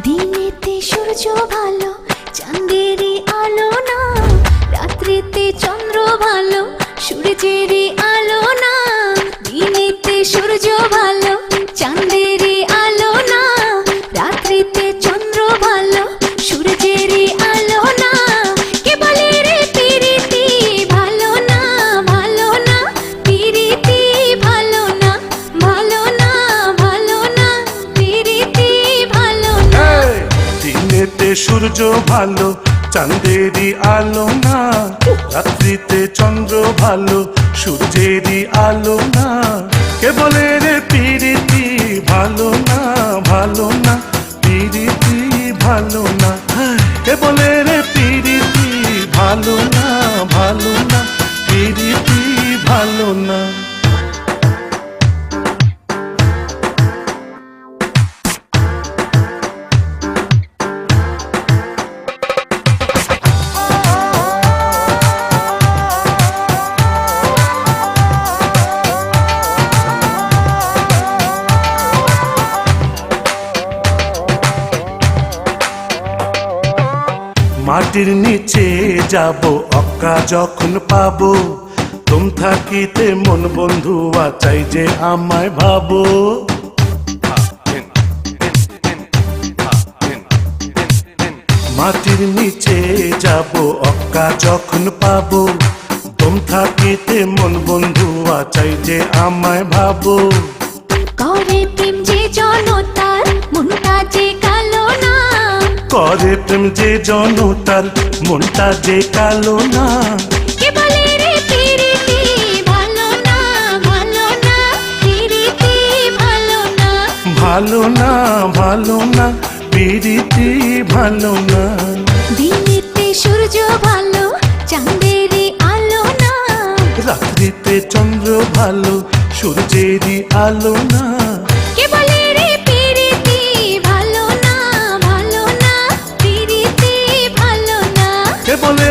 দিনেতে সূর্য ভালো চাঁদেরই আলো না, রাত্রিতে চন্দ্র ভালো সূর্যেরই আলো না। দিনেতে সূর্য ভালো চাঁদেরই আলো না, রাত্রিতে চন্দ্র ভালো সূর্যেরই আলো না। কে বলে রে প্রীতি ভালো না, ভালো না, প্রীতি ভালো না, ভালো না, ভালো না, প্রীতি ভালো না। দিনেতে সূর্য ভালো চাঁদেরই আলো না, রাত্রিতে চন্দ্র ভালো সূর্যেরই আলো না। কে বলে রে প্রীতি ভালো না, ভালো না, প্রীতি ভালো না। কে বলে রে প্রীতি ভালো না, ভালো না, প্রীতি ভালো না। মাটির নিচে যাব অক্কা যখন পাবো, তুম থাকিতে মন বন্ধু চাই যে আমায় ভাবো। মাটির নিচে যাব অক্কা যখন পাবো, তুম থাকিতে মন বন্ধু চাই যে আমায় ভাবো। করে প্রেম যে জনতার মনটা যে কালো না, করে প্রেম যে জনতার মনটা যে কালো না। কে বলে রে প্রীতি ভালো না, ভালো না, প্রীতি ভালো না। ভালো না, ভালো না, প্রীতি ভালো না। দিনেতে সূর্য ভালো চাঁদেরই আলো না, রাত্রিতে চন্দ্র ভালো সূর্যেরই আলো না। কে বলে রে প্রীতি ভালো না, ভালো না, প্রীতি ভালো না। কে বলে